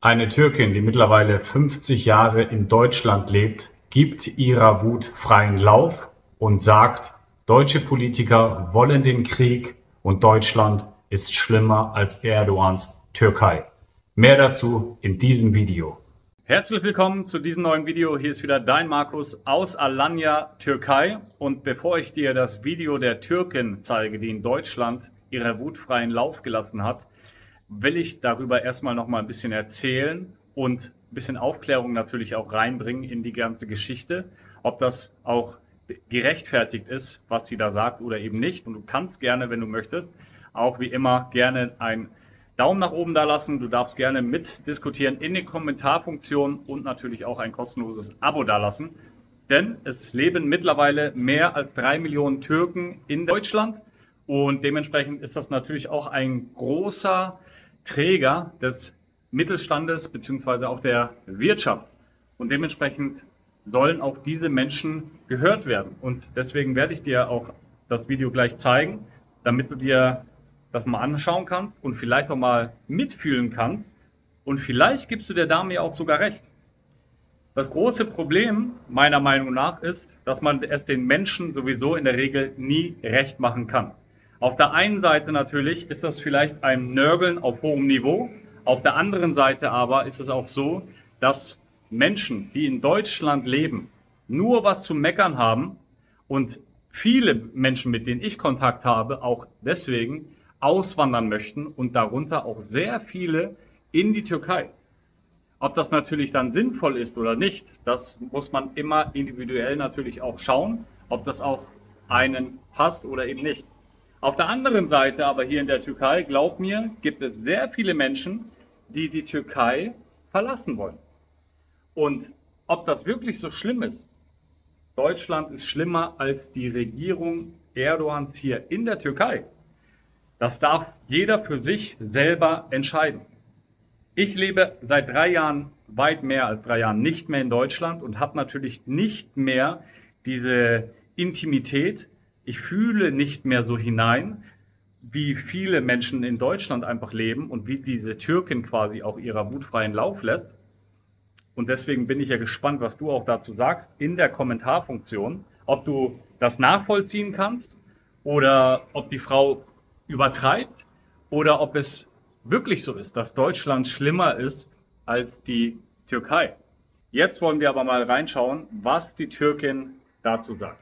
Eine Türkin, die mittlerweile 50 Jahre in Deutschland lebt, gibt ihrer Wut freien Lauf und sagt, deutsche Politiker wollen den Krieg und Deutschland ist schlimmer als Erdogans Türkei. Mehr dazu in diesem Video. Herzlich willkommen zu diesem neuen Video. Hier ist wieder dein Markus aus Alanya, Türkei. Und bevor ich dir das Video der Türkin zeige, die in Deutschland ihrer Wut freien Lauf gelassen hat, will ich darüber erstmal noch mal ein bisschen erzählen und ein bisschen Aufklärung natürlich auch reinbringen in die ganze Geschichte, ob das auch gerechtfertigt ist, was sie da sagt oder eben nicht. Und du kannst gerne, wenn du möchtest, auch wie immer gerne einen Daumen nach oben da lassen. Du darfst gerne mitdiskutieren in den Kommentarfunktionen und natürlich auch ein kostenloses Abo da lassen. Denn es leben mittlerweile mehr als 3 Millionen Türken in Deutschland und dementsprechend ist das natürlich auch ein großer Träger des Mittelstandes bzw. auch der Wirtschaft. Und dementsprechend sollen auch diese Menschen gehört werden. Und deswegen werde ich dir auch das Video gleich zeigen, damit du dir das mal anschauen kannst und vielleicht auch mal mitfühlen kannst. Und vielleicht gibst du der Dame ja auch sogar recht. Das große Problem meiner Meinung nach ist, dass man es den Menschen sowieso in der Regel nie recht machen kann. Auf der einen Seite natürlich ist das vielleicht ein Nörgeln auf hohem Niveau. Auf der anderen Seite aber ist es auch so, dass Menschen, die in Deutschland leben, nur was zu meckern haben und viele Menschen, mit denen ich Kontakt habe, auch deswegen auswandern möchten und darunter auch sehr viele in die Türkei. Ob das natürlich dann sinnvoll ist oder nicht, das muss man immer individuell natürlich auch schauen, ob das auch einen passt oder eben nicht. Auf der anderen Seite aber hier in der Türkei, glaub mir, gibt es sehr viele Menschen, die die Türkei verlassen wollen. Und ob das wirklich so schlimm ist, Deutschland ist schlimmer als die Regierung Erdogans hier in der Türkei. Das darf jeder für sich selber entscheiden. Ich lebe seit 3 Jahren, weit mehr als 3 Jahren, nicht mehr in Deutschland und habe natürlich nicht mehr diese Intimität. Ich fühle nicht mehr so hinein, wie viele Menschen in Deutschland einfach leben und wie diese Türkin quasi auch ihrer Wut freien Lauf lässt. Und deswegen bin ich ja gespannt, was du auch dazu sagst in der Kommentarfunktion, ob du das nachvollziehen kannst oder ob die Frau übertreibt oder ob es wirklich so ist, dass Deutschland schlimmer ist als die Türkei. Jetzt wollen wir aber mal reinschauen, was die Türkin dazu sagt.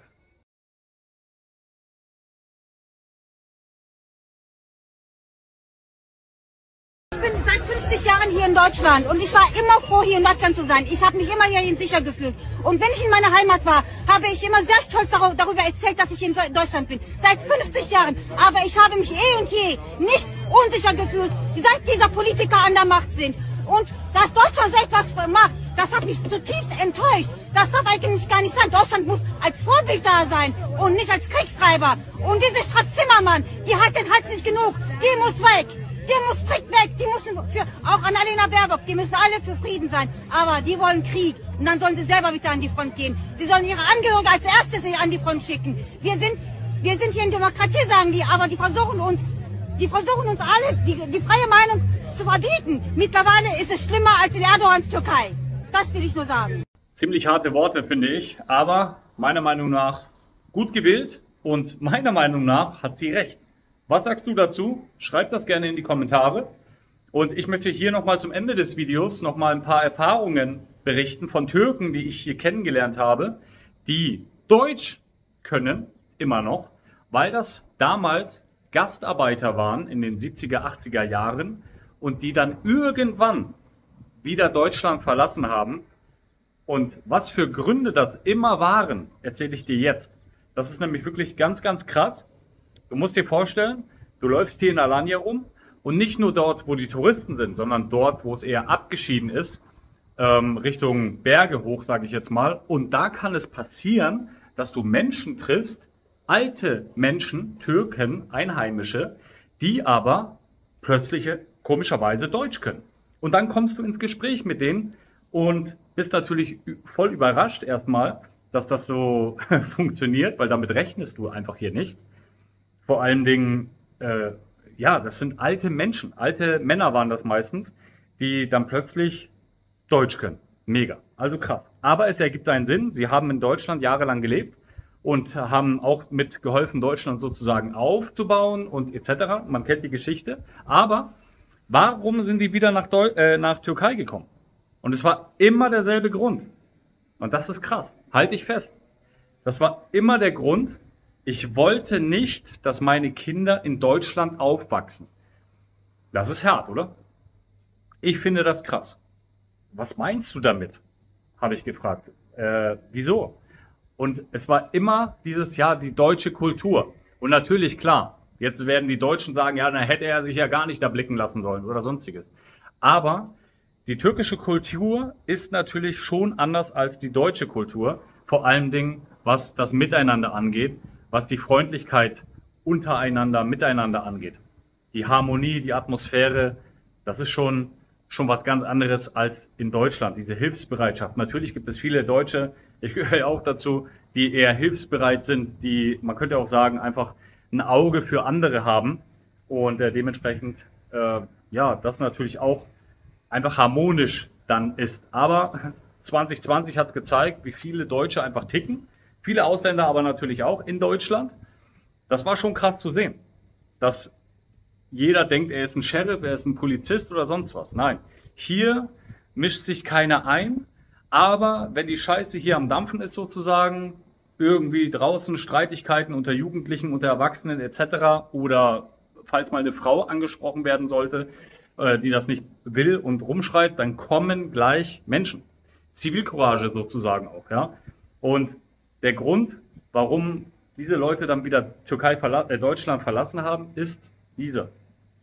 Ich bin seit 50 Jahren hier in Deutschland und ich war immer froh, hier in Deutschland zu sein. Ich habe mich immer hierhin sicher gefühlt. Und wenn ich in meiner Heimat war, habe ich immer sehr stolz darüber erzählt, dass ich in Deutschland bin. Seit 50 Jahren. Aber ich habe mich und je nicht unsicher gefühlt, seit dieser Politiker an der Macht sind. Und dass Deutschland so etwas macht, das hat mich zutiefst enttäuscht. Das darf eigentlich gar nicht sein. Deutschland muss als Vorbild da sein und nicht als Kriegstreiber. Und diese Straß Zimmermann, die hat den Hals nicht genug. Die muss weg. Die muss strikt weg, die müssen auch Annalena Baerbock, die müssen alle für Frieden sein. Aber die wollen Krieg und dann sollen sie selber wieder an die Front gehen. Sie sollen ihre Angehörigen als erstes an die Front schicken. Wir sind hier in Demokratie, sagen die, aber die versuchen uns alle die freie Meinung zu verbieten. Mittlerweile ist es schlimmer als in Erdogans Türkei. Das will ich nur sagen. Ziemlich harte Worte, finde ich, aber meiner Meinung nach gut gewählt und meiner Meinung nach hat sie recht. Was sagst du dazu? Schreib das gerne in die Kommentare. Und ich möchte hier nochmal zum Ende des Videos nochmal ein paar Erfahrungen berichten von Türken, die ich hier kennengelernt habe, die Deutsch können, immer noch, weil das damals Gastarbeiter waren in den 70er, 80er Jahren und die dann irgendwann wieder Deutschland verlassen haben. Und was für Gründe das immer waren, erzähle ich dir jetzt. Das ist nämlich wirklich ganz, ganz krass. Du musst dir vorstellen, du läufst hier in Alanya rum und nicht nur dort, wo die Touristen sind, sondern dort, wo es eher abgeschieden ist, Richtung Berge hoch, sage ich jetzt mal. Und da kann es passieren, dass du Menschen triffst, alte Menschen, Türken, Einheimische, die aber plötzlich komischerweise Deutsch können. Und dann kommst du ins Gespräch mit denen und bist natürlich voll überrascht erstmal, dass das so funktioniert, weil damit rechnest du einfach hier nicht. Vor allen Dingen, ja, das sind alte Menschen, alte Männer waren das meistens, die dann plötzlich Deutsch können. Mega, also krass. Aber es ergibt einen Sinn. Sie haben in Deutschland jahrelang gelebt und haben auch mitgeholfen, Deutschland sozusagen aufzubauen und etc. Man kennt die Geschichte. Aber warum sind die wieder nach Türkei gekommen? Und es war immer derselbe Grund. Und das ist krass. Halte ich fest. Das war immer der Grund. Ich wollte nicht, dass meine Kinder in Deutschland aufwachsen. Das ist hart, oder? Ich finde das krass. Was meinst du damit? Habe ich gefragt. Wieso? Und es war immer dieses Jahr die deutsche Kultur. Und natürlich, klar, jetzt werden die Deutschen sagen, ja, dann hätte er sich ja gar nicht da blicken lassen sollen oder sonstiges. Aber die türkische Kultur ist natürlich schon anders als die deutsche Kultur. Vor allen Dingen, was das Miteinander angeht, was die Freundlichkeit untereinander, miteinander angeht. Die Harmonie, die Atmosphäre, das ist schon was ganz anderes als in Deutschland, diese Hilfsbereitschaft. Natürlich gibt es viele Deutsche, ich gehöre ja auch dazu, die eher hilfsbereit sind, die, man könnte auch sagen, einfach ein Auge für andere haben und dementsprechend, ja, das natürlich auch einfach harmonisch dann ist. Aber 2020 hat es gezeigt, wie viele Deutsche einfach ticken, viele Ausländer aber natürlich auch in Deutschland. Das war schon krass zu sehen, dass jeder denkt, er ist ein Sheriff, er ist ein Polizist oder sonst was. Nein, hier mischt sich keiner ein, aber wenn die Scheiße hier am Dampfen ist sozusagen, irgendwie draußen Streitigkeiten unter Jugendlichen, unter Erwachsenen etc. oder falls mal eine Frau angesprochen werden sollte, die das nicht will und rumschreit, dann kommen gleich Menschen. Zivilcourage sozusagen auch, ja. Und der Grund, warum diese Leute dann wieder Deutschland verlassen haben, ist dieser.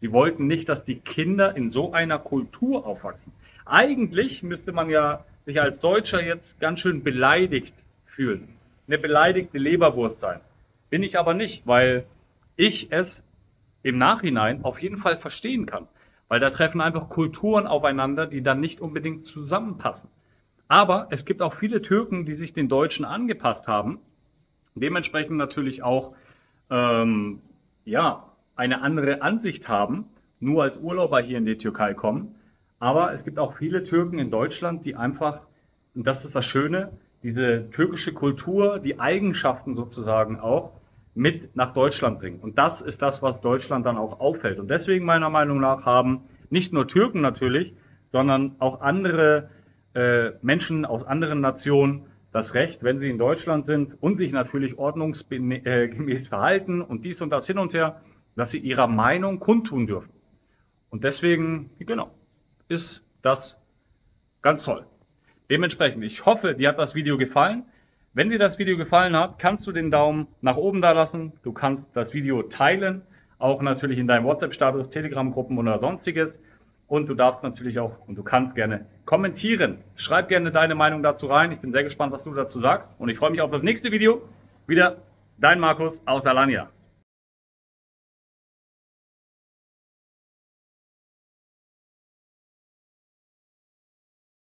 Sie wollten nicht, dass die Kinder in so einer Kultur aufwachsen. Eigentlich müsste man ja sich als Deutscher jetzt ganz schön beleidigt fühlen. Eine beleidigte Leberwurst sein. Bin ich aber nicht, weil ich es im Nachhinein auf jeden Fall verstehen kann. Weil da treffen einfach Kulturen aufeinander, die dann nicht unbedingt zusammenpassen. Aber es gibt auch viele Türken, die sich den Deutschen angepasst haben. Dementsprechend natürlich auch, ja, eine andere Ansicht haben, nur als Urlauber hier in die Türkei kommen. Aber es gibt auch viele Türken in Deutschland, die einfach, und das ist das Schöne, diese türkische Kultur, die Eigenschaften sozusagen auch mit nach Deutschland bringen. Und das ist das, was Deutschland dann auch auffällt. Und deswegen meiner Meinung nach haben nicht nur Türken natürlich, sondern auch andere Menschen aus anderen Nationen das Recht, wenn sie in Deutschland sind und sich natürlich ordnungsgemäß verhalten und dies und das hin und her, dass sie ihrer Meinung kundtun dürfen. Und deswegen, genau, ist das ganz toll. Dementsprechend, ich hoffe, dir hat das Video gefallen. Wenn dir das Video gefallen hat, kannst du den Daumen nach oben da lassen. Du kannst das Video teilen, auch natürlich in deinem WhatsApp-Status, Telegram-Gruppen oder sonstiges. Und du darfst natürlich auch, und du kannst gerne kommentieren. Schreib gerne deine Meinung dazu rein. Ich bin sehr gespannt, was du dazu sagst. Und ich freue mich auf das nächste Video. Wieder dein Markus aus Alanya.